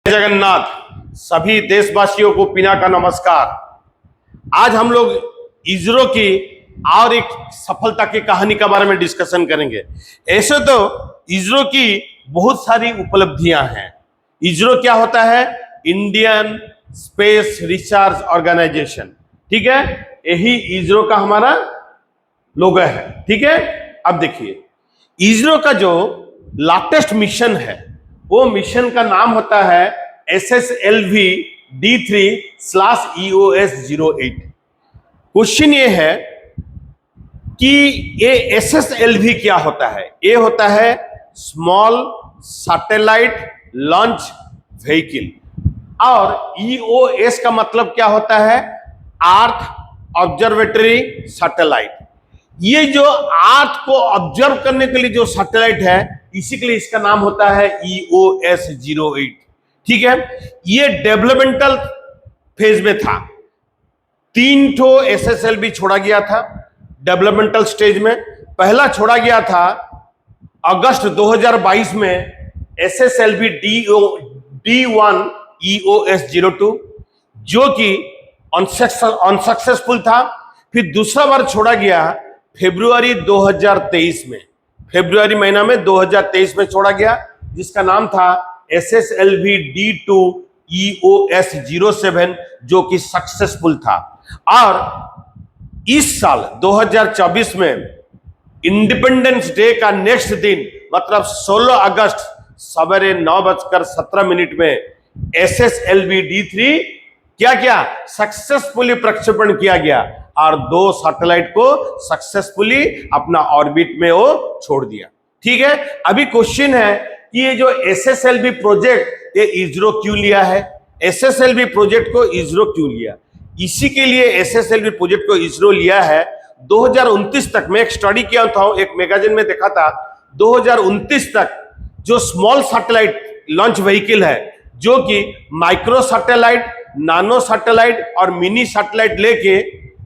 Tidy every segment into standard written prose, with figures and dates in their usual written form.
जगन्नाथ। सभी देशवासियों को पीना का नमस्कार। आज हम लोग इसरो की और एक सफलता की कहानी के बारे में डिस्कशन करेंगे। ऐसे तो इसरो की बहुत सारी उपलब्धियां हैं। इसरो क्या होता है? Indian Space Research Organisation. ठीक है, यही इसरो का हमारा लोगो है। ठीक है, अब देखिए इसरो का जो लेटेस्ट मिशन है वो मिशन का नाम होता है SSLV D3/EOS-08। क्वेश्चन ये है कि ये SSLV क्या होता है? ये होता है स्मॉल सैटेलाइट लॉन्च व्हीकल, और EOS का मतलब क्या होता है? अर्थ ऑब्जर्वेटरी सैटेलाइट। ये जो अर्थ को ऑब्जर्व करने के लिए जो सैटेलाइट है, इसी के लिए इसका नाम होता है EOS-08। ठीक है, ये डेवलपमेंटल फेज में था। 3 ठो SSLV छोड़ा गया था डेवलपमेंटल स्टेज में। पहला छोड़ा गया था अगस्त 2022 में SSLV D1EOS-02, जो कि अनसक्सेसफुल था। फिर दूसरा बार छोड़ा गया फरवरी 2023 में, फरवरी महीना में 2023 में छोड़ा गया, जिसका नाम था SSLV D2EOS-07, जो कि सक्सेसफुल था। और इस साल 2024 में इंडिपेंडेंस डे का नेक्स्ट दिन मतलब 16 अगस्त सवेरे 9:17 में SSLV D3 क्या सक्सेसफुली प्रक्षेपण किया गया और 2 सैटेलाइट को सक्सेसफुली अपना ऑर्बिट में वो छोड़ दिया। ठीक है, अभी क्वेश्चन है कि ये जो SSLV प्रोजेक्ट ये इसरो क्यों लिया है? SSLV प्रोजेक्ट को इसरो क्यों लिया? इसी के लिए SSLV प्रोजेक्ट को इसरो लिया है 2029 तक। मैं एक स्टडी किया था, एक मैगजीन में देखा था, 2029 तक जो स्मॉल सैटेलाइट लॉन्च व्हीकल है, जो कि माइक्रो सैटेलाइट, नानो सैटेलाइट और मिनी सैटेलाइट लेके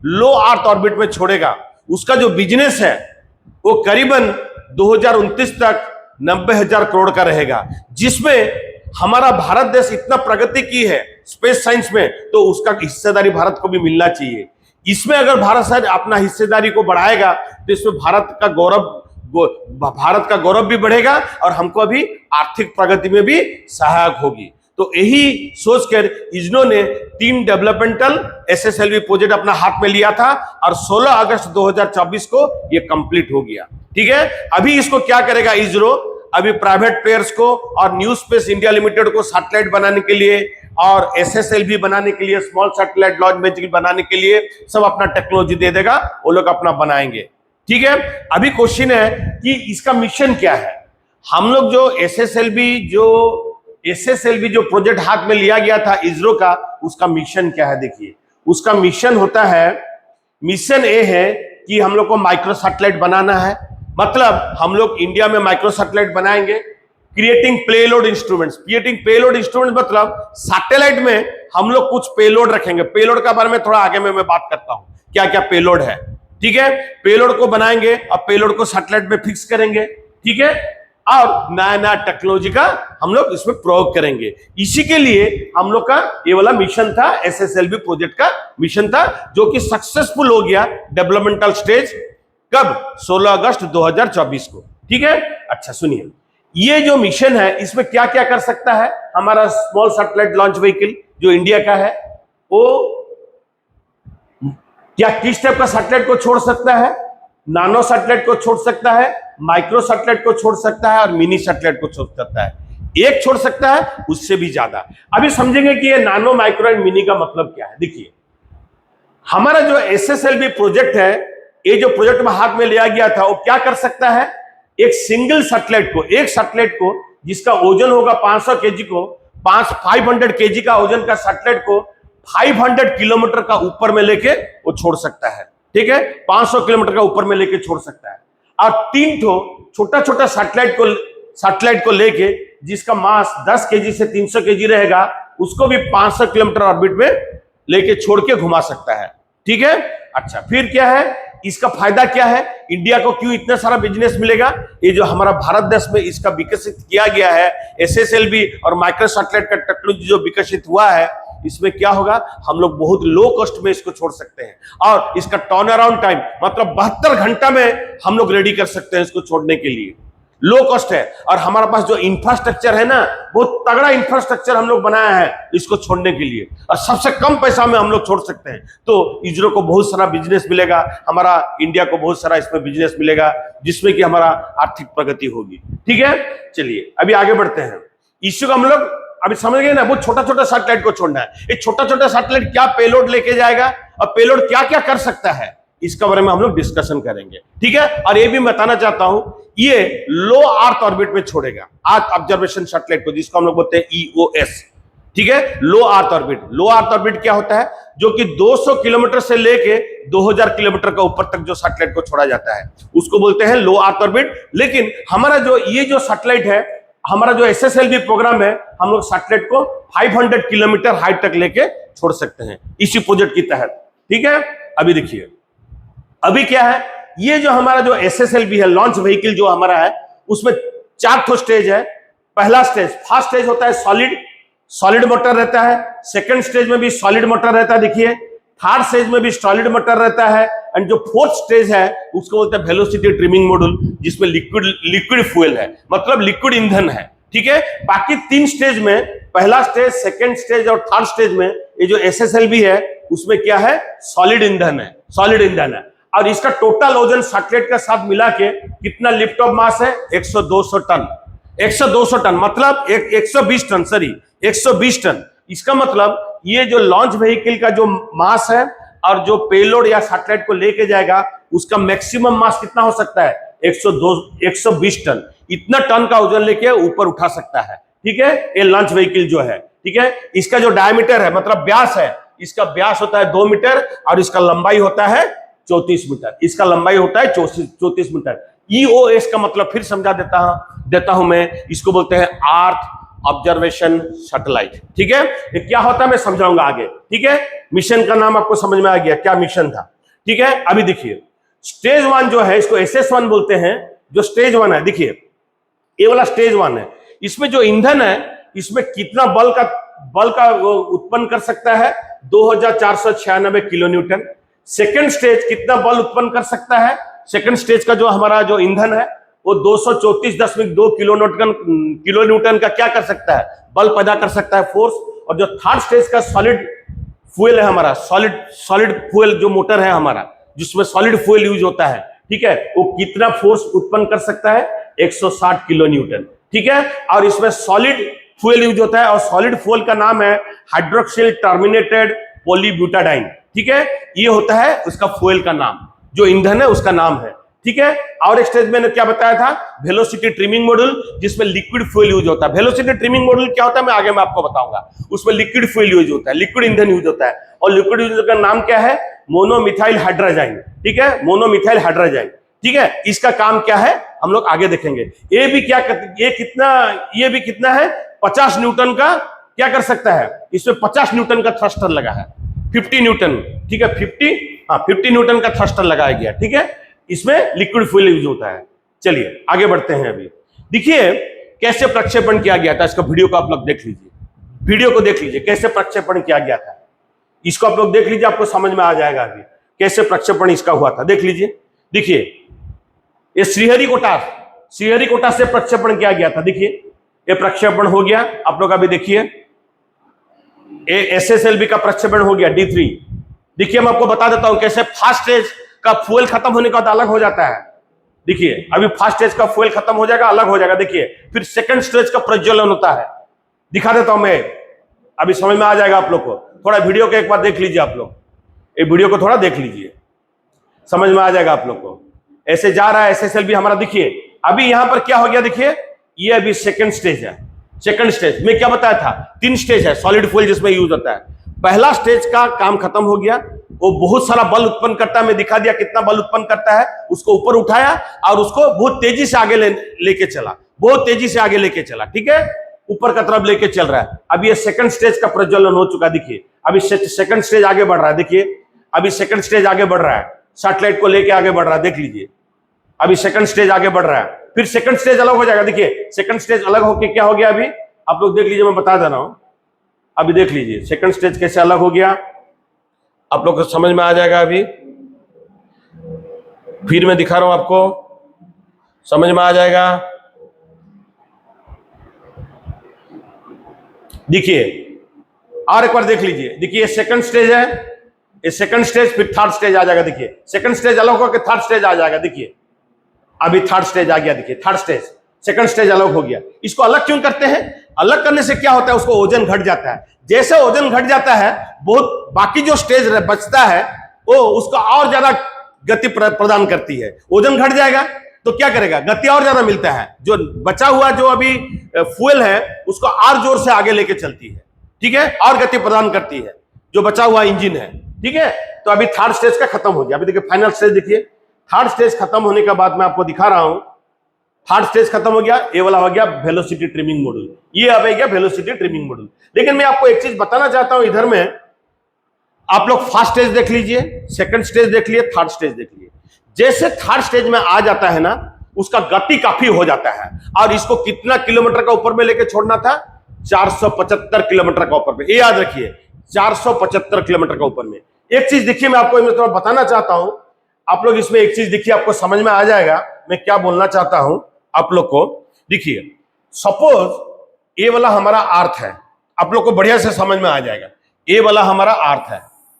लो अर्थ ऑर्बिट में छोड़ेगा, उसका जो बिजनेस है वो करीबन 2029 तक 90,000 करोड़ का रहेगा। जिसमें हमारा भारत देश इतना प्रगति की है स्पेस साइंस में, तो उसका हिस्सेदारी भारत को भी मिलना चाहिए। इसमें अगर भारत शायद अपना हिस्सेदारी को बढ़ाएगा तो इसमें भारत का गौरव भी बढ़ेगा और हमको भी आर्थिक प्रगति में भी सहायक होगी। तो यही सोचकर इसरो ने 3 डेवलपमेंटल SSLV प्रोजेक्ट अपना हाथ में लिया था और 16 अगस्त 2024 को ये कंप्लीट हो गया। ठीक है, अभी इसको क्या करेगा इसरो? अभी प्राइवेट प्लेयर्स को और न्यू स्पेस इंडिया लिमिटेड को सैटेलाइट बनाने के लिए और SSLV बनाने के लिए, स्मॉल सैटेलाइट लॉन्च व्हीकल बनाने के लिए सब अपना टेक्नोलॉजी दे देगा, वो लोग अपना बनाएंगे। ठीक है, अभी क्वेश्चन है कि इसका मिशन क्या है? हम लोग जो SSLV जो प्रोजेक्ट हाथ में लिया गया था इसरो का, उसका मिशन क्या है? देखिए, उसका मिशन होता है, मिशन ए है कि हम लोग को माइक्रो सैटेलाइट बनाना है। मतलब हम लोग इंडिया में माइक्रो सैटेलाइट बनाएंगे। क्रिएटिंग पेलोड इंस्ट्रूमेंट्स मतलब सैटेलाइट में हम लोग कुछ पेलोड रखेंगे। पेलोड के बारे में थोड़ा आगे में मैं बात करता हूं, क्या क्या पेलोड है। ठीक है, पेलोड को बनाएंगे और पेलोड को सैटेलाइट में फिक्स करेंगे। ठीक है, और नया टेक्नोलॉजी का हम लोग इसमें प्रयोग करेंगे। इसी के लिए हम लोग का ये वाला मिशन था, SSLV प्रोजेक्ट का मिशन था, जो कि सक्सेसफुल हो गया डेवलपमेंटल स्टेज। कब? 16 अगस्त 2024 को। ठीक है, अच्छा सुनिए, ये जो मिशन है इसमें क्या क्या कर सकता है हमारा स्मॉल सैटेलाइट लॉन्च व्हीकल जो इंडिया का है? वो क्या किस टाइप का सैटेलाइट को छोड़ सकता है? नानो सैटेलाइट को छोड़ सकता है, माइक्रो सैटेलाइट को छोड़ सकता है और मिनी सैटेलाइट को छोड़ सकता है। एक छोड़ सकता है, उससे भी ज्यादा। अभी समझेंगे कि ये नानो, माइक्रो एंड मिनी का मतलब क्या है। देखिए, हमारा जो SSLV प्रोजेक्ट है, ये जो प्रोजेक्ट में हाथ में लिया गया था, वो क्या कर सकता है? एक सिंगल सैटेलाइट को जिसका वजन होगा 500 केजी को, 500 केजी का वजन का सैटेलाइट को 500 किलोमीटर का ऊपर में लेके वो छोड़ सकता है। ठीक है, 500 किलोमीटर का ऊपर में लेके छोड़ सकता है। और 3 ठो छोटा सैटेलाइट को लेके जिसका मास 10 केजी से 300 केजी रहेगा, उसको भी 500 किलोमीटर ऑर्बिट में लेके छोड़ के घुमा सकता है। ठीक है, अच्छा फिर क्या है? इसका फायदा क्या है, इंडिया को क्यों इतना सारा बिजनेस मिलेगा? ये जो हमारा भारत देश में इसका विकसित किया गया है SSLV और माइक्रो सैटेलाइट का टेक्नोलॉजी जो विकसित हुआ है, इसमें क्या होगा, हम लोग बहुत लो कॉस्ट में इसको छोड़ सकते हैं और इसका टर्न अराउंड टाइम मतलब 72 घंटा में हम लोग रेडी कर सकते हैं इसको छोड़ने के लिए। लो कॉस्ट है और हमारे पास जो इंफ्रास्ट्रक्चर है ना, बहुत तगड़ा इंफ्रास्ट्रक्चर हम लोग बनाया है इसको छोड़ने के लिए और सबसे कम पैसा में हम लोग छोड़ सकते हैं। तो इसरो को बहुत सारा बिजनेस मिलेगा, हमारा इंडिया को बहुत सारा इसमें बिजनेस मिलेगा, जिसमें कि हमारा आर्थिक प्रगति होगी। ठीक है, चलिए अभी आगे बढ़ते हैं। इसरो का हम लोग अभी समझ गए ना, बहुत छोटा छोटा सैटेलाइट को छोड़ना है। ये छोटा छोटा सैटेलाइट क्या पेलोड लेके जाएगा और पेलोड क्या क्या कर सकता है, इसके बारे में हम लोग डिस्कशन करेंगे। ठीक है, और ये भी बताना चाहता हूं, ये लो अर्थ ऑर्बिट में छोड़ेगा अर्थ ऑब्जर्वेशन सैटेलाइट को, जिसको हम लोग बोलते हैं EOS। ठीक है, लो अर्थ ऑर्बिट। लो अर्थ ऑर्बिट क्या होता है, जो कि 200 किलोमीटर से लेके 2000 किलोमीटर का ऊपर तक जो सैटेलाइट को छोड़ा जाता है उसको बोलते हैं लो अर्थ ऑर्बिट। लेकिन हमारा जो ये जो सैटेलाइट है, हमारा जो SSLV प्रोग्राम है, हम लोग सैटेलाइट को 500 किलोमीटर हाइट तक लेके छोड़ सकते हैं इसी प्रोजेक्ट के तहत। ठीक है, अभी देखिए अभी क्या है, ये जो हमारा जो SSLV है, लॉन्च व्हीकल जो हमारा है, उसमें 4 स्टेज है। पहला स्टेज, फर्स्ट स्टेज होता है सॉलिड मोटर रहता है। सेकंड स्टेज में भी सॉलिड मोटर रहता है, देखिए। थर्ड स्टेज में भी सॉलिड मोटर रहता है। एंड जो फोर्थ स्टेज है उसको बोलते हैं वेलोसिटी ट्रिमिंग मॉड्यूल, जिसमें लिक्विड फ्यूल है, मतलब लिक्विड ईंधन है। ठीक है, बाकी 3 स्टेज में, पहला स्टेज, सेकंड स्टेज और थर्ड स्टेज में, ये जो SSLV है उसमें क्या है, सॉलिड ईंधन है। और इसका टोटल वजन सैटेलाइट के साथ मिला के कितना लिफ्ट ऑफ मास है, 100-200 टन। 100-200 टन मतलब 120 टन। इसका मतलब ये जो लॉन्च व्हीकल का जो मास है और जो पेलोड या सैटेलाइट को लेके जाएगा, उसका मैक्सिमम मास कितना हो सकता है, 120 टन। इतना टन का वजन लेके ऊपर उठा सकता है। ठीक है, ये लॉन्च व्हीकल जो है। ठीक है, इसका जो डायमीटर है मतलब व्यास है, इसका व्यास होता है 2 मीटर और इसका लंबाई होता है 34 मीटर। इसका लंबाई होता है 34 मीटर। EOS का मतलब फिर समझा देता हूं मैं, इसको बोलते हैं अर्थ ऑब्जर्वेशन सैटेलाइट। ठीक है, ये क्या होता है मैं समझाऊंगा आगे। ठीक है, मिशन का नाम आपको समझ में आ गया क्या मिशन था। ठीक है, अभी देखिए स्टेज 1 जो है, इसको SS1 बोलते हैं। जो स्टेज 1 है, देखिए ये वाला स्टेज 1 है। इसमें जो ईंधन है, इसमें कितना बल का उत्पन्न कर सकता है, 2496 किलो न्यूटन। सेकंड स्टेज कितना बल उत्पन्न कर सकता है, सेकंड स्टेज का जो हमारा जो ईंधन है वो 234.2 किलो न्यूटन का क्या कर सकता है, बल पैदा कर सकता है, फोर्स। और जो थर्ड स्टेज का सॉलिड फ्यूल है हमारा, सॉलिड फ्यूल जो मोटर है हमारा, जिसमें सॉलिड फ्यूल यूज होता है, ठीक है, वो कितना फोर्स उत्पन्न कर सकता है, 160 किलो न्यूटन। ठीक है, और इसमें सॉलिड फ्यूल यूज होता है और सॉलिड फ्यूल का नाम है हाइड्रोक्सिल टर्मिनेटेड पॉलीब्यूटाडाइन। ठीक है, ये होता है उसका फ्यूल का नाम, जो ईंधन है उसका नाम है। ठीक है, और एक स्टेज मैंने क्या बताया था, वेलोसिटी ट्रिमिंग मॉड्यूल, जिसमें लिक्विड फ्यूल यूज होता है। वेलोसिटी ट्रिमिंग मॉड्यूल क्या होता है मैं आगे मैं आपको बताऊंगा। उसमें लिक्विड फ्यूल यूज होता है, लिक्विड ईंधन यूज होता है। और लिक्विड ईंधन का नाम क्या है, मोनोमिथाइल हाइड्रोजाइन। ठीक है, मोनोमिथाइल हाइड्रोजाइन। ठीक है, इसका काम क्या है हम लोग आगे देखेंगे। ये भी कितना है, 50 न्यूटन का क्या कर सकता है, इसमें 50 न्यूटन का थ्रस्टर लगा है, 50 न्यूटन। ठीक है, 50 न्यूटन का थ्रस्टर लगाया गया। ठीक है, इसमें लिक्विड फ्यूल यूज होता है। चलिए आगे बढ़ते हैं। अभी देखिए कैसे प्रक्षेपण किया गया था, इसका वीडियो को आप लोग देख लीजिए, वीडियो को देख लीजिए कैसे प्रक्षेपण किया गया था, इसको आप लोग देख लीजिए, आपको समझ में आ जाएगा अभी कैसे प्रक्षेपण इसका हुआ था। देख लीजिए, देखिए ये श्रीहरिकोटा से प्रक्षेपण किया गया था। देखिए ये प्रक्षेपण हो गया, आप लोग अभी देखिए SSLV का प्रक्षेपण हो गया D3। देखिए मैं आपको बता देता हूं कैसे फर्स्ट स्टेज का फ्यूल खत्म होने के बाद अलग हो जाता है। देखिए अभी फर्स्ट स्टेज का फ्यूल खत्म हो जाएगा, अलग हो जाएगा। देखिए फिर सेकंड स्टेज का प्रज्वलन होता है, दिखा देता हूं मैं, अभी समझ में आ जाएगा आप लोग को। थोड़ा वीडियो को एक बार देख लीजिए, आप लोग ये वीडियो को थोड़ा देख लीजिए, समझ में आ जाएगा आप लोग को। ऐसे जा रहा है SSLV हमारा। देखिए अभी यहां पर क्या हो गया, देखिए ये अभी सेकंड स्टेज है। सेकंड स्टेज में क्या बताया था, 3 स्टेज है सॉलिड फ्यूल जिसमें यूज होता है। पहला स्टेज का काम खत्म हो गया, वो बहुत सारा बल उत्पन्न करता है, मैं दिखा दिया कितना बल उत्पन्न करता है। उसको ऊपर उठाया और उसको बहुत तेजी से आगे लेके चला, बहुत तेजी से आगे लेके चला। ठीक है, ऊपर का तरफ लेके चल रहा है। अभी ये सेकंड स्टेज का प्रज्वलन हो चुका। देखिए अभी सेकंड स्टेज आगे बढ़ रहा है। देखिए अभी सेकंड स्टेज आगे बढ़ रहा है। सैटेलाइट को लेके आगे बढ़ रहा है, देख लीजिए। अभी सेकंड स्टेज आगे बढ़ रहा है, फिर सेकंड स्टेज अलग हो जाएगा। देखिए सेकंड स्टेज अलग होके क्या हो गया, अभी आप लोग देख लीजिए, मैं बता दे रहा हूं। अभी देख लीजिए सेकंड स्टेज कैसे अलग हो गया, आप लोग को समझ में आ जाएगा। अभी फिर मैं दिखा रहा हूं आपको, समझ में आ जाएगा। देखिए और एक बार देख लीजिए। देखिए सेकंड स्टेज है, ये सेकंड स्टेज, फिर थर्ड स्टेज आ जाएगा। देखिए सेकंड स्टेज अलग होकर थर्ड स्टेज आ जाएगा। देखिए अभी थर्ड स्टेज आ गया। देखिए थर्ड स्टेज, सेकंड स्टेज अलग हो गया। इसको अलग क्यों करते हैं? अलग करने से क्या होता है, उसको ओजन घट जाता है। जैसे ओजन घट जाता है, बहुत बाकी जो स्टेज बचता है वो उसको और ज्यादा गति प्रदान करती है। ओजन घट जाएगा तो क्या करेगा, गति और ज्यादा मिलता है। जो बचा हुआ जो अभी फ्यूल है उसको और जोर से आगे लेके चलती है, ठीक है, और गति प्रदान करती है जो बचा हुआ इंजन है, ठीक है। तो अभी थर्ड स्टेज का खत्म हो गया। अभी देखिए फाइनल स्टेज, देखिए थर्ड स्टेज खत्म होने के बाद मैं आपको दिखा रहा हूं। थर्ड स्टेज खत्म हो गया, ये वाला हो गया वेलोसिटी ट्रिमिंग मॉड्यूल, ये अब गया वेलोसिटी ट्रिमिंग मॉड्यूल। लेकिन मैं आपको एक चीज बताना चाहता हूं इधर में, आप लोग फर्स्ट स्टेज देख लीजिए, सेकंड स्टेज देख लिए, थर्ड स्टेज देख लिए। जैसे थर्ड स्टेज में आ जाता है ना, उसका गति काफी हो जाता है। और इसको कितना किलोमीटर का ऊपर में लेके छोड़ना था, 475 किलोमीटर का ऊपर में, ये याद रखिए 475 किलोमीटर का ऊपर में। एक चीज देखिए, मैं आपको थोड़ा बताना चाहता हूं, आप लोग इसमें एक चीज देखिए, आपको समझ में आ जाएगा मैं क्या बोलना चाहता हूं आप लोग को। देखिए सपोज ये वाला हमारा अर्थ है, आप लोग को बढ़िया से समझ में आ जाएगा। ये वाला हमारा अर्थ है,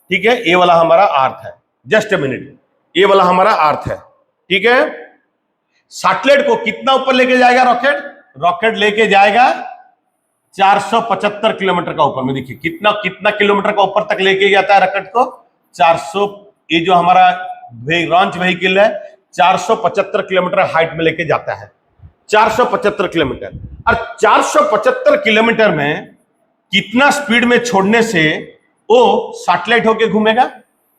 ठीक है, ये वाला हमारा अर्थ है। जस्ट ए मिनट, ये वाला हमारा अर्थ है, ठीक है। सैटेलाइट को कितना ऊपर लेके जाएगा रॉकेट? रॉकेट लेके जाएगा 475 किलोमीटर का ऊपर में। देखिए कितना कितना किलोमीटर का ऊपर तक लेके जाता है रॉकेट को, 400। ये जो हमारा लॉन्च व्हीकल है 475 किलोमीटर हाइट में लेके जाता है, 475 किलोमीटर। और 475 किलोमीटर में कितना स्पीड में छोड़ने से वो सैटेलाइट होके घूमेगा,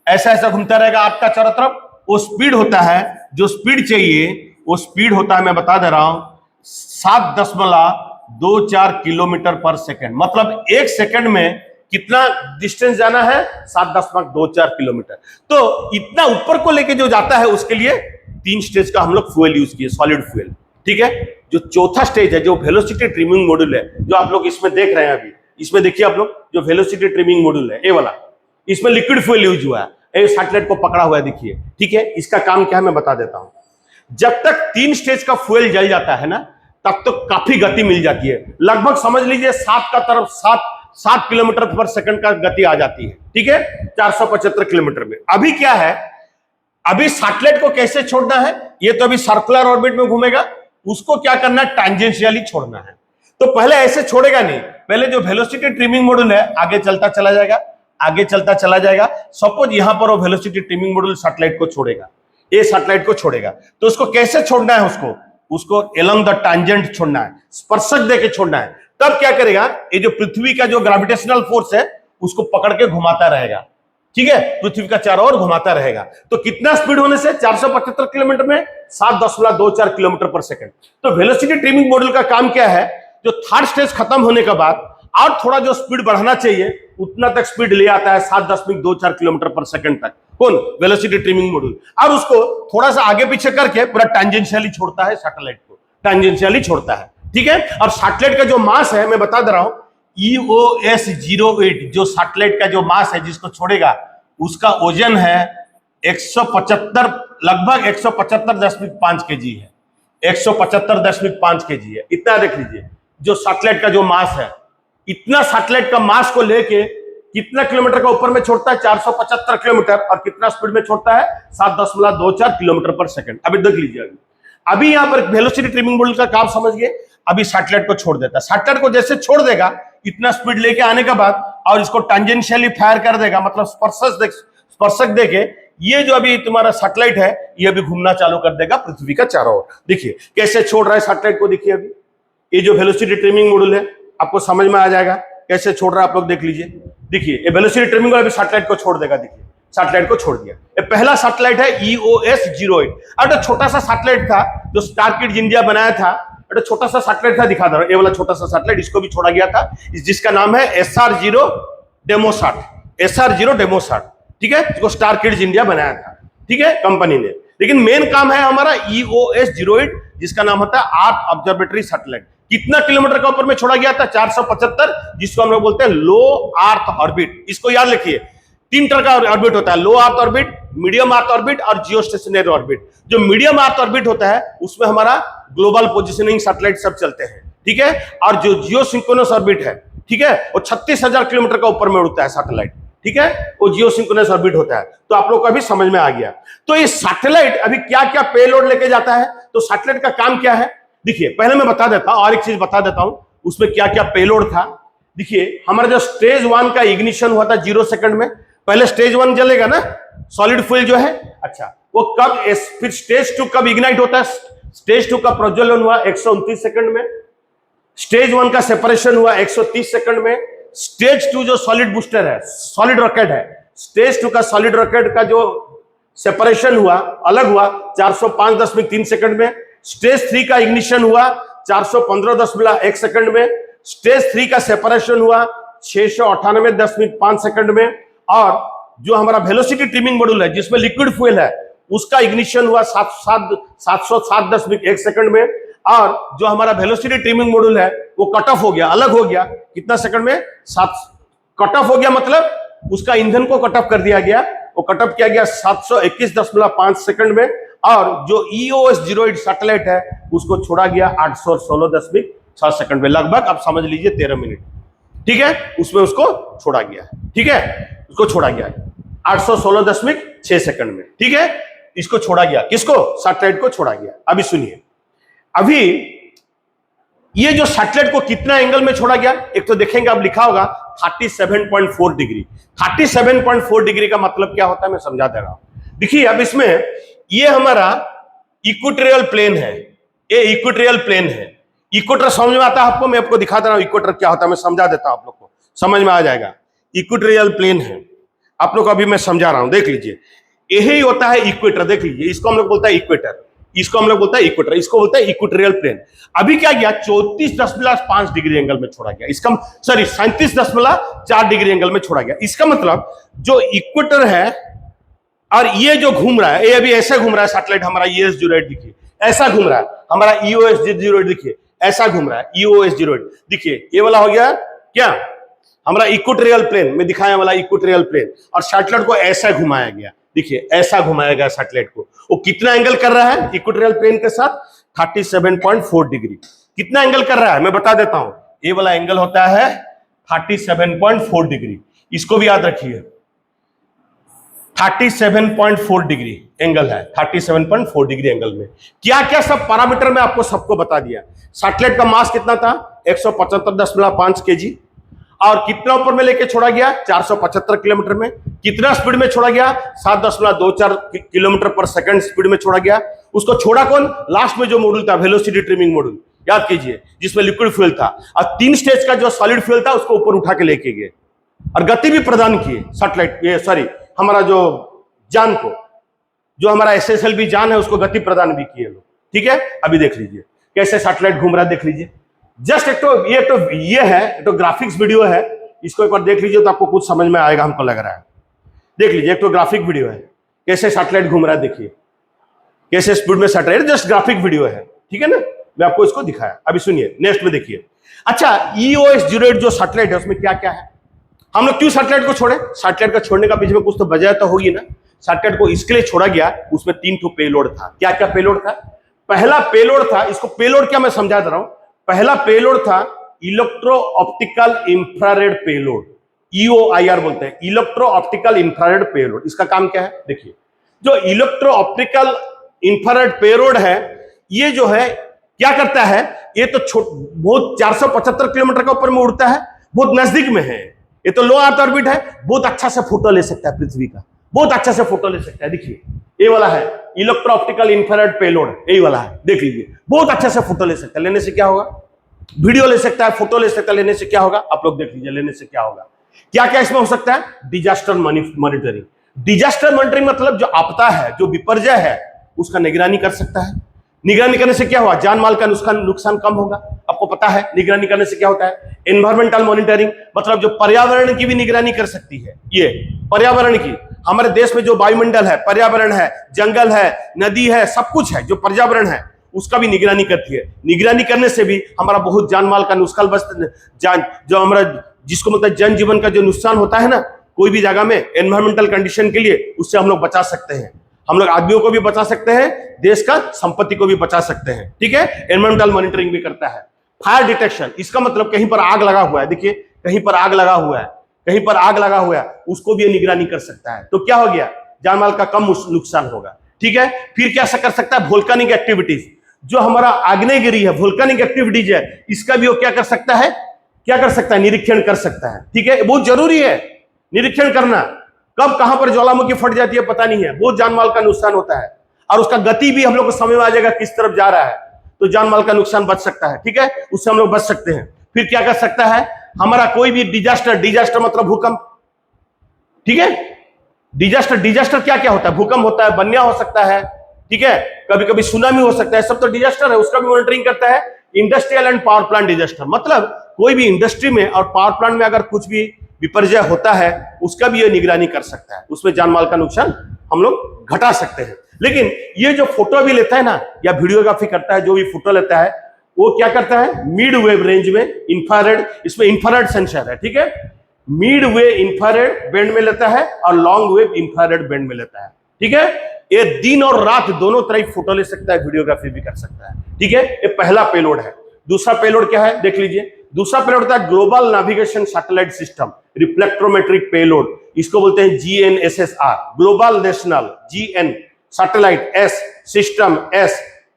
ऐसा ऐसा घूमता रहेगा आपका चारों तरफ। वो स्पीड होता है, जो स्पीड चाहिए वो स्पीड होता है, मैं बता दे रहा हूं 7.24 किलोमीटर पर सेकंड। मतलब एक सेकंड में कितना डिस्टेंस जाना है, 7.24 किलोमीटर। तो इतना ऊपर को लेके जो जाता है उसके लिए 3 स्टेज का हम लोग फ्यूल यूज किए, सॉलिड फ्यूल, ठीक है। जो चौथा स्टेज है, जो वेलोसिटी ट्रिमिंग मॉड्यूल है, जो आप लोग इसमें देख रहे हैं अभी, इसमें देखिए आप लोग, जो वेलोसिटी ट्रिमिंग मॉड्यूल है ये वाला, इसमें लिक्विड फ्यूल यूज हुआ है, ये सैटेलाइट को पकड़ा हुआ है, देखिए, ठीक है। इसका काम क्या है मैं बता देता हूं। जब तक 3 स्टेज का फ्यूल जल जाता है ना, तब तो काफी गति मिल जाती है। लगभग समझ लीजिए 7 किलोमीटर पर सेकंड का गति आ जाती है, ठीक है, 475 किलोमीटर में। अभी क्या है, अभी सैटेलाइट को कैसे छोड़ना है, ये तो अभी सर्कुलर ऑर्बिट में घूमेगा, उसको क्या करना है, टैंजेंशियली छोड़ना है। तो पहले ऐसे छोड़ेगा नहीं, पहले जो वेलोसिटी ट्रिमिंग मॉड्यूल है आगे चलता चला जाएगा, आगे चलता चला जाएगा। सपोज यहां पर वो वेलोसिटी ट्रिमिंग मॉड्यूल सैटेलाइट को छोड़ेगा, ये सैटेलाइट को छोड़ेगा, तो उसको कैसे छोड़ना है, उसको अलोंग द टैंजेंट छोड़ना है, स्पर्शक देके छोड़ना है। तब क्या करेगा, ये जो पृथ्वी का जो ग्रेविटेशनल फोर्स है उसको पकड़ के घुमाता रहेगा, ठीक है, पृथ्वी का चारों ओर घुमाता रहेगा। तो कितना स्पीड होने से, 475 किलोमीटर में 7.24 किलोमीटर पर सेकंड। तो वेलोसिटी ट्रिमिंग मॉड्यूल का काम क्या है, जो थर्ड स्टेज खत्म होने के बाद और थोड़ा जो स्पीड बढ़ाना चाहिए उतना तक स्पीड ले आता है, 7.24 किलोमीटर पर सेकंड तक। कौन? Velocity trimming module. और उसको थोड़ा सा आगे पीछे करके पूरा टैंजेंशियली छोड़ता है, सैटेलाइट को टैंजेंशियली छोड़ता है, ठीक है। और सैटेलाइट का जो मास है मैं बता दे रहा हूं, EOS-08 जो सैटेलाइट का जो मास है जिसको छोड़ेगा, उसका वजन है 175, लगभग 175.5 केजी है, 175.5 केजी है। इतना देख लीजिए जो सैटेलाइट का जो मास है, इतना सैटेलाइट का मास को लेके कितना किलोमीटर का ऊपर में छोड़ता है, 475 किलोमीटर। और कितना स्पीड में छोड़ता है, 7.24 किलोमीटर पर सेकंड। अभी देख लीजिए, अभी यहां पर वेलोसिटी ट्रिमिंग मॉड्यूल का काम समझिए। अभी सैटेलाइट को छोड़ देता है, सैटेलाइट को जैसे छोड़ देगा इतना स्पीड लेके आने के बाद, और इसको टैंजेंशियली फायर कर देगा, मतलब स्पर्शक देके, ये जो अभी तुम्हारा सैटेलाइट है ये अभी घूमना चालू कर देगा पृथ्वी का चारों ओर। देखिए कैसे छोड़ रहा है सैटेलाइट को, देखिए अभी ये जो वेलोसिटी ट्रिमिंग मॉड्यूल है आपको समझ में आ जाएगा कैसे छोड़ रहा है, आप लोग देख लीजिए। देखिए ये वेलोसिटी ट्रिमिंग मॉड्यूल अभी सैटेलाइट को छोड़ देगा, देखिए सैटेलाइट को छोड़ दिया। ये पहला सैटेलाइट है EOS-08। और छोटा सा सैटेलाइट था जो स्टारकिड इंडिया बनाया था, छोटा सा सैटेलाइट था, दिखा दे रहा हूं, ये वाला छोटा सा सैटेलाइट, इसको भी छोड़ा गया था, जिसका नाम है SR0 डेमोसाट, SR0 डेमोसाट, ठीक है, जिसको स्टारकिड इंडिया बनाया था। ठीक है, कंपनी ने। लेकिन मेन काम है हमारा EOS 08, जिसका नाम होता है अर्थ ऑब्जर्वेटरी सैटेलाइट। कितना किलोमीटर का ऊपर में छोड़ा गया था? 475, जिसको हम लोग बोलते हैं लो अर्थ ऑर्बिट। इसको याद रखिए, 3 तरह का ऑर्बिट होता है, low earth orbit, medium earth orbit और जियो स्टेशनरी ऑर्बिट। जो मीडियम अर्थ ऑर्बिट होता है उसमें हमारा ग्लोबल पोजिशनिंग सैटेलाइट सब चलते हैं, ठीक है। और जो जियो सिंक्रोनस ऑर्बिट है, ठीक है, वो 36,000 किलोमीटर का ऊपर में उड़ता है सैटेलाइट, ठीक है, वो जियो सिंक्रोनस ऑर्बिट होता है। तो आप लोग को अभी समझ में आ गया। तो ये सैटेलाइट अभी क्या क्या पेलोड लेके जाता है, तो सैटेलाइट का काम क्या है देखिए, पहले मैं बता देता हूं, और एक चीज बता देता हूं उसमें क्या क्या पेलोड था। देखिए, हमारा जो स्टेज 1 का इग्निशन हुआ था 0 सेकंड में, पहले स्टेज 1 जलेगा ना, सॉलिड फ्यूल जो है, अच्छा वो कब, फिर स्टेज 2 कब इग्नाइट होता है? स्टेज 2 का प्रज्वलन हुआ 129 सेकंड में, स्टेज 1 का सेपरेशन हुआ 130 सेकंड में, स्टेज 2 जो सॉलिड बूस्टर है, सॉलिड रॉकेट है, स्टेज 2 का सॉलिड रॉकेट का जो सेपरेशन हुआ, अलग हुआ 405.3 सेकंड में, स्टेज 3 का इग्निशन हुआ 415.1 सेकंड में, स्टेज 3 का सेपरेशन हुआ 698.5 सेकंड में, और जो हमारा वेलोसिटी ट्रिमिंग मॉड्यूल है जिसमें लिक्विड फ्यूल है, उसका इग्निशन हुआ 707.1 सेकंड में, और जो हमारा वेलोसिटी ट्रिमिंग मॉड्यूल है वो कट ऑफ हो गया, अलग हो गया, कितना सेकंड में? 7 कट ऑफ हो गया, मतलब उसका ईंधन को कट ऑफ कर दिया गया, वो कट ऑफ किया गया 721.5 सेकंड में, और जो EOS 08 सैटेलाइट है उसको छोड़ा गया 816.6 सेकंड में, लगभग आप समझ लीजिए 13 मिनट, ठीक है, उसमें उसको छोड़ा गया, ठीक है, उसको छोड़ा गया 816.6 सेकंड में, ठीक है, इसको छोड़ा गया, किसको? सैटेलाइट को छोड़ा गया। अभी सुनिए, अभी ये जो सैटेलाइट को कितना एंगल में छोड़ा गया, एक तो देखेंगे, अब लिखा होगा 37.4 डिग्री। 37.4 डिग्री का मतलब क्या होता है मैं समझा दे रहा हूं। देखिए, अब इसमें ये हमारा इक्वेटोरियल प्लेन है, ये इक्वेटोरियल प्लेन है। इक्वेटर समझ में आता है आपको? मैं आपको दिखा दे रहा हूं इक्वेटर क्या होता है, मैं समझा देता हूं, आप लोग को समझ में आ जाएगा। इक्वेटोरियल प्लेन है, आप लोग को अभी मैं समझा रहा हूं, देख लीजिए, यही होता है इक्वेटर। देख लीजिए, इसको हम लोग बोलता है इक्वेटर, इसको हम लोग बोलता है इक्वेटर, इसको बोलता है इक्वेटोरियल प्लेन। अभी क्या गया? 34.5 डिग्री एंगल में छोड़ा गया, इसका सॉरी 37.4 डिग्री एंगल में छोड़ा गया। इसका मतलब जो इक्वेटर है और ये जो घूम रहा है, ये अभी ऐसे घूम रहा है सैटेलाइट हमारा EOS 08, देखिए ऐसा घूम रहा है हमारा EOS 08, देखिए ऐसा घूम रहा है EOS 08, देखिए ये वाला हो गया क्या हमारा इक्वेटोरियल प्लेन में दिखाया वाला इक्वेटोरियल प्लेन, और सैटेलाइट को ऐसा घुमाया गया, देखिए ऐसा घुमाया गया सैटेलाइट को। वो कितना एंगल कर रहा है इक्वेटोरियल प्लेन के साथ? 37.4 डिग्री। कितना एंगल कर रहा है मैं बता देता हूं, ये वाला एंगल होता है 37.4 डिग्री, इसको भी याद रखिए, 37.4 डिग्री एंगल है। 37.4 डिग्री एंगल में क्या क्या सब पैरामीटर में आपको सबको बता दिया। सैटेलाइट का मास कितना था? 175.5 केजी, और कितना ऊपर में लेके छोड़ा गया? 475 किलोमीटर में। कितना स्पीड में छोड़ा गया? 7.24 किलोमीटर पर सेकंड स्पीड में छोड़ा गया। उसको छोड़ा कौन? लास्ट में जो मॉड्यूल था, वेलोसिटी ट्रिमिंग मॉड्यूल, याद कीजिए, जिसमें लिक्विड फ्यूल था, और 3 स्टेज का जो सॉलिड फ्यूल था उसको ऊपर उठा के लेके गए, और गति भी प्रदान किए सैटेलाइट, ये सॉरी हमारा जो जान को, जो हमारा SSLV जान है उसको गति प्रदान भी किए लोग, ठीक है। अभी देख लीजिए कैसे सैटेलाइट घूम रहा है, देख लीजिए। जस्ट एक तो ग्राफिक्स वीडियो है, इसको एक बार देख लीजिए तो आपको कुछ समझ में आएगा, हमको लग रहा है। देख लीजिए, एक तो ग्राफिक वीडियो है, कैसे सैटेलाइट घूम रहा है, देखिए कैसे स्पीड में सैटेलाइट, जस्ट ग्राफिक वीडियो है, ठीक है ना, मैं आपको इसको दिखाया। अभी सुनिए, नेक्स्ट में देखिए। अच्छा, EOS 08 जो सैटेलाइट है उसमें क्या क्या है, हम लोग क्यों सैटेलाइट को छोड़े? सैटेलाइट का छोड़ने का पीछे में कुछ तो वजह तो होगी ना। सैटेलाइट को इसके लिए छोड़ा गया, उसमें 3 ठो पेलोड था। क्या क्या पेलोड था? पहला पेलोड था, इसको पेलोड क्या मैं समझा दे रहा हूं। पहला पेलोड था electro optical infrared payload, EOIR बोलते हैं, इलेक्ट्रो ऑप्टिकल इंफ्रारेड पेलोड। इसका काम क्या है देखिए, जो इलेक्ट्रो ऑप्टिकल इंफ्रारेड पेलोड है, ये जो है क्या करता है, ये तो बहुत 475 किलोमीटर के ऊपर में उड़ता है, बहुत नजदीक में है, ये तो लो अर्थ ऑर्बिट है, बहुत अच्छा से फोटो ले सकता है पृथ्वी का, बहुत अच्छा से फोटो ले सकता है। देखिए ये वाला है इलेक्ट्रो ऑप्टिकल इंफ्रारेड पेलोड, यही वाला है, देख लीजिए, बहुत अच्छा से फोटो ले सकता है। लेने से क्या होगा? वीडियो ले सकता है, फोटो ले सकता है, लेने से क्या होगा? आप लोग देख लीजिए, लेने से क्या होगा। क्या क्या इसमें हो सकता है? Disaster monitoring. डिजास्टर मॉनिटरिंग मतलब जो आपदा है, जो विपर्जय है, उसका निगरानी कर सकता है। निगरानी करने से क्या हुआ? जान माल का नुकसान कम होगा। आपको पता है निगरानी करने से क्या होता है? एनवायरमेंटल मॉनिटरिंग, मतलब जो पर्यावरण की भी निगरानी कर सकती है, ये पर्यावरण की, हमारे देश में जो वायुमंडल है, पर्यावरण है, जंगल है, नदी है, सब कुछ है, जो पर्यावरण है उसका भी निगरानी करती है। निगरानी करने से भी हमारा बहुत जान माल का नुकसान जो हमारा जिसको मतलब जनजीवन का जो नुकसान होता है ना कोई भी जगह में एनवायरमेंटल कंडीशन के लिए, उससे हम लोग बचा सकते हैं। हम लोग आदमियों को भी बचा सकते हैं, देश का संपत्ति को भी बचा सकते हैं। ठीक है, एनवायरमेंटल मॉनिटरिंग भी करता है। फायर डिटेक्शन, इसका मतलब कहीं पर आग लगा हुआ है, देखिए कहीं पर आग लगा हुआ है, कहीं पर आग लगा हुआ है, उसको भी ये निगरानी कर सकता है। तो क्या हो गया, जान माल का कम नुकसान होगा। ठीक है, फिर क्या कर सकता है, वोल्केनिक एक्टिविटीज, जो हमारा आग्नेयगिरी है, वोल्केनिक एक्टिविटीज है, इसका भी वो क्या कर सकता है, क्या कर सकता है, निरीक्षण कर सकता है। ठीक है, बहुत जरूरी है निरीक्षण करना। कब कहां पर ज्वालामुखी फट जाती है पता नहीं है, बहुत जान माल का नुकसान होता है, और उसका गति भी हम लोग को समझ में आ जाएगा किस तरफ जा रहा है, तो जान माल का नुकसान बच सकता है। ठीक है, उससे हम लोग बच सकते हैं। फिर क्या कर सकता है, हमारा कोई भी डिजास्टर मतलब भूकंप। ठीक है, डिजास्टर क्या क्या होता है, भूकंप होता है, बन्या हो सकता है, ठीक है, कभी कभी सुनामी हो सकता है, सब तो डिजास्टर है, उसका भी मॉनिटरिंग करता है। Industrial and power plant disaster, मतलब कोई भी इंडस्ट्री में और पावर प्लांट में अगर कुछ भी विपर्जय होता है उसका भी ये निगरानी कर सकता है, उसमें जान माल का नुकसान हम लोग घटा सकते हैं। लेकिन ये जो फोटो भी लेता है ना या वीडियोग्राफी करता है, जो भी फोटो लेता है वो क्या करता है, मिड वेव रेंज में इंफ्रारेड, इसमें इंफ्रारेड सेंसर है। ठीक है, मिड वेव इंफ्रारेड बैंड में लेता है और लॉन्ग वेव इंफ्रारेड बैंड में लेता है। ठीक है, ये दिन और रात दोनों तरह फोटो ले सकता है, वीडियोग्राफी भी कर सकता है। ठीक है, ये पहला पेलोड है। दूसरा पेलोड क्या है देख लीजिए, दूसरा पेलोड होता है global navigation satellite system reflectometric payload, इसको बोलते हैं GNSSR, global national GN satellite S system S,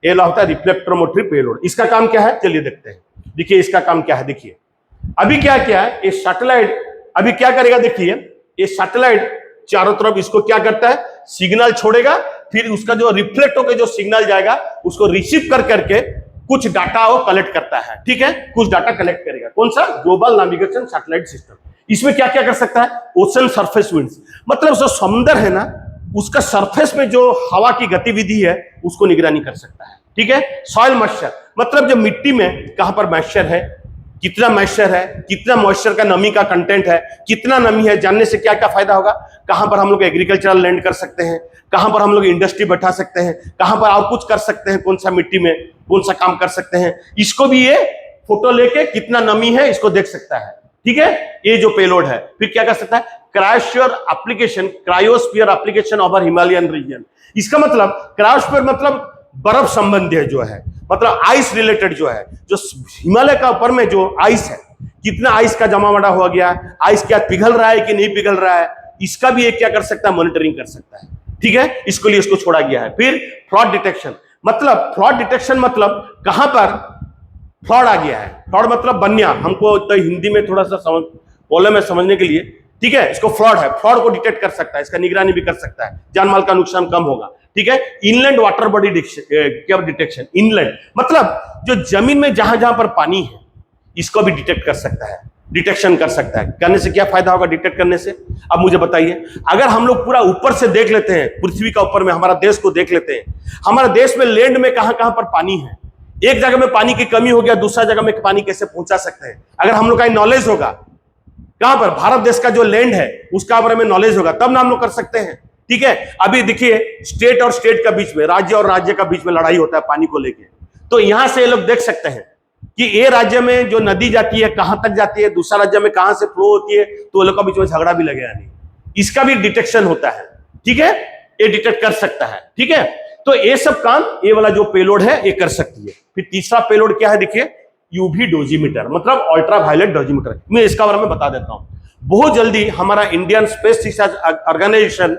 ये होता है रिफ्लेक्ट्रोमेट्रिक पेलोड। इसका काम क्या है चलिए देखते हैं। देखिए इसका काम क्या है, देखिए अभी क्या क्या है, ये सैटेलाइट अभी क्या करेगा, देखिए ये सैटेलाइट चारों तरफ इसको क्या करता है, सिग्नल छोड़ेगा, फिर उसका जो रिफ्लेक्ट होकर जो सिग्नल जाएगा उसको रिसीव कर करके कुछ डाटा वो कलेक्ट करता है। ठीक है, कुछ डाटा कलेक्ट करेगा, कौन सा, ग्लोबल नेविगेशन सैटेलाइट सिस्टम। इसमें क्या क्या कर सकता है, ओशन सरफेस विंड्स, मतलब जो समुद्र है ना उसका सरफेस में जो हवा की गतिविधि है उसको निगरानी कर सकता है। ठीक है, सॉइल मॉइस्चर, मतलब जो मिट्टी में कहां पर मॉइस्चर है, कितना मॉइस्चर है, कितना मॉइस्चर का नमी का कंटेंट है, कितना नमी है, जानने से क्या क्या फायदा होगा, कहां पर हम लोग एग्रीकल्चरल लैंड कर सकते हैं, कहां पर हम लोग इंडस्ट्री बैठा सकते हैं, कहां पर और कुछ कर सकते हैं, कौन सा मिट्टी में कौन सा काम कर सकते हैं, इसको भी ये फोटो लेके कितना नमी है इसको देख सकता है। ठीक है, ये जो पेलोड है। फिर क्या कर सकता है, cryosphere application over Himalayan region, इसका मतलब क्रायोस्फीयर मतलब बर्फ संबंधी जो है, मतलब आइस रिलेटेड जो है, जो हिमालय का ऊपर में जो आइस है, कितना आइस का जमावड़ा हो गया, आइस क्या पिघल रहा है कि नहीं पिघल रहा है, इसका भी एक क्या कर सकता है, मॉनिटरिंग कर सकता है। ठीक है, इसके लिए इसको छोड़ा गया है। फिर फ्रॉड डिटेक्शन, मतलब फ्रॉड डिटेक्शन मतलब कहां पर फ्रॉड आ गया है, फ्रॉड मतलब बन्या, हमको तो हिंदी में थोड़ा सा प्रॉब्लम है समझने के लिए। ठीक है, इसको फ्रॉड है, फ्रॉड को डिटेक्ट कर सकता है, इसका निगरानी भी कर सकता है, जान माल का नुकसान कम होगा। ठीक है, inland water body detection, inland मतलब जो जमीन में जहां जहां पर पानी है इसको भी डिटेक्ट कर सकता है, डिटेक्शन कर सकता है। करने से क्या फायदा होगा डिटेक्ट करने से, अब मुझे बताइए, अगर हम लोग पूरा ऊपर से देख लेते हैं, पृथ्वी का ऊपर में हमारा देश को देख लेते हैं, हमारे देश में लैंड में कहां कहां पर पानी है, एक जगह में पानी की कमी हो गया, दूसरा जगह में पानी कैसे पहुंचा सकते हैं, अगर हम लोग का नॉलेज होगा, कहां पर भारत देश का जो लैंड है उसका बारे में नॉलेज होगा, तब ना हम लोग कर सकते हैं। ठीक है, अभी देखिए स्टेट और स्टेट के बीच में, राज्य और राज्य का बीच में लड़ाई होता है पानी को लेके, तो यहां से ये लोग देख सकते हैं कि ये राज्य में जो नदी जाती है कहां तक जाती है, दूसरा राज्य में कहां से फ्लो होती है, तो लोग का बीच में झगड़ा भी लगेगा नहीं, इसका भी डिटेक्शन होता है। ठीक है, ये डिटेक्ट कर सकता है। ठीक है, तो ये सब काम ये वाला जो पेलोड है ये कर सकती है। फिर तीसरा पेलोड क्या है, देखिए यूवी डोजीमीटर, मतलब अल्ट्रा वायलेट डोजीमीटर, मैं इसका बारे में बता देता हूं। बहुत जल्दी हमारा Indian Space Research Organisation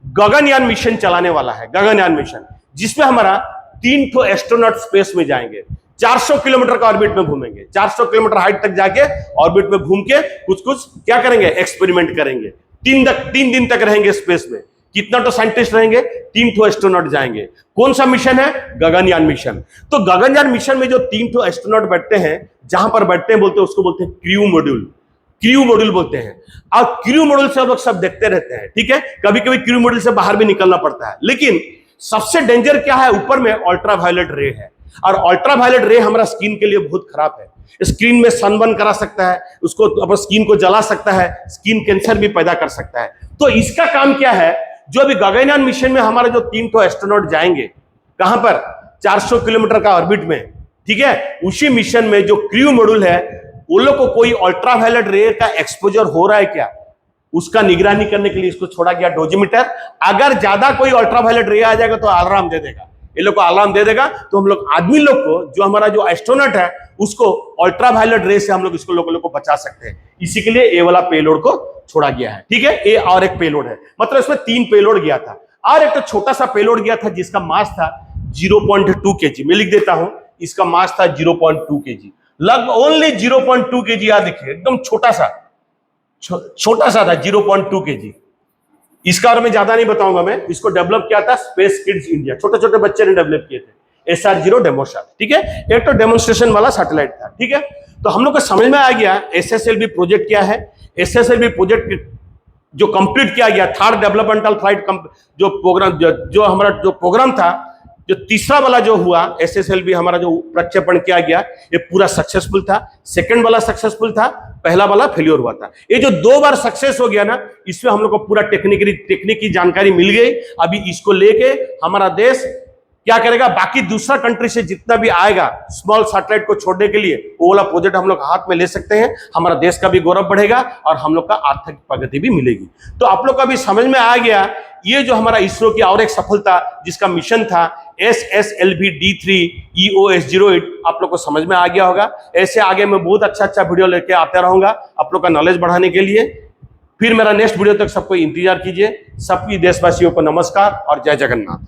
Gaganyaan mission चलाने वाला है, गगनयान मिशन, जिसमें हमारा 3 ठो एस्ट्रोनॉट स्पेस में जाएंगे, 400 किलोमीटर का ऑर्बिट में घूमेंगे, 400 किलोमीटर हाइट तक जाके ऑर्बिट में घूम के कुछ कुछ क्या करेंगे, एक्सपेरिमेंट करेंगे। 3 दिन तक रहेंगे स्पेस में। कितना तो साइंटिस्ट रहेंगे, 3 ठो एस्ट्रोनॉट जाएंगे। कौन सा मिशन है, गगनयान मिशन। तो गगनयान मिशन में जो 3 ठो एस्ट्रोनॉट बैठते हैं, जहां पर बैठते हैं बोलते हैं उसको बोलते हैं क्रू मॉड्यूल, क्रू मॉड्यूल बोलते हैं। और क्रू मॉड्यूल से हम लोग सब देखते रहते हैं। ठीक है, कभी कभी क्रू मॉड्यूल से बाहर भी निकलना पड़ता है, लेकिन सबसे डेंजर क्या है, ऊपर में अल्ट्रा वायलेट रे है, और अल्ट्रा वायलेट रे हमारा स्किन के लिए बहुत खराब है। स्क्रीन में सनबर्न करा सकता है, उसको अपने स्किन को जला सकता है, स्किन कैंसर भी पैदा कर सकता है। तो इसका काम क्या है, जो अभी गगनयान मिशन में हमारे जो 3 तो एस्ट्रोनॉट जाएंगे, कहां पर, 400 किलोमीटर का ऑर्बिट में, ठीक है, उसी मिशन में जो क्रू मॉड्यूल है, वो लोग को कोई अल्ट्रावायलेट रे का एक्सपोजर हो रहा है क्या, उसका निगरानी करने के लिए इसको छोड़ा गया डोजीमीटर। अगर ज्यादा कोई अल्ट्रावायलेट रे आ जाएगा तो अलार्म दे देगा, ये लोग को अलार्म दे देगा, तो हम लोग आदमी लोग को, जो हमारा जो एस्ट्रोनॉट है, उसको अल्ट्रावायलेट रे से हम लोग इसको लोगों को बचा सकते हैं। इसी के लिए ये वाला पेलोड को छोड़ा गया है, ठीक है। ये और एक पेलोड है, मतलब इसमें 3 पेलोड गया था, और एक तो छोटा सा पेलोड गया था जिसका मास था 0.2 केजी। मैं लिख देता हूं, इसका मास था 0.2 केजी, लगभग ओनली 0.2 केजी। याद देखिए, एकदम छोटा सा था 0.2 केजी। इसका और मैं ज्यादा नहीं बताऊंगा, मैं इसको डेवलप किया था स्पेस किड्स इंडिया, छोटे छोटे बच्चे ने डेवलप किए थे, SR0 डेमोसैट, ठीक है। एक तो डेमोन्स्ट्रेशन वाला सैटेलाइट था, ठीक है। तो हम लोग को समझ में आ गया SSLV प्रोजेक्ट क्या है। SSLV प्रोजेक्ट जो कंप्लीट किया गया, थर्ड डेवलपमेंटल फ्लाइट जो प्रोग्राम, जो हमारा जो प्रोग्राम था, जो तीसरा वाला जो हुआ SSLV हमारा जो प्रक्षेपण किया गया, ये पूरा सक्सेसफुल था। सेकंड वाला सक्सेसफुल था, पहला वाला फेलियर हुआ था। ये जो 2 बार सक्सेस हो गया ना, इसमें हम लोग को पूरा टेक्निकी जानकारी मिल गई। अभी इसको लेके हमारा देश क्या करेगा, बाकी दूसरा कंट्री से जितना भी आएगा स्मॉल सैटेलाइट को छोड़ने के लिए, वो वाला प्रोजेक्ट हम लोग हाथ में ले सकते हैं। हमारा देश का भी गौरव बढ़ेगा और हम लोग का आर्थिक प्रगति भी मिलेगी। तो आप लोग का भी समझ में आ गया, ये जो हमारा इसरो की और एक सफलता, जिसका मिशन था SSLV D3 EOS-08, आप लोग को समझ में आ गया होगा। ऐसे आगे मैं बहुत अच्छा वीडियो लेके आता रहूंगा आप लोग का नॉलेज बढ़ाने के लिए। फिर मेरा नेक्स्ट वीडियो तक सबको इंतजार कीजिए। सबकी देशवासियों को नमस्कार और जय जगन्नाथ।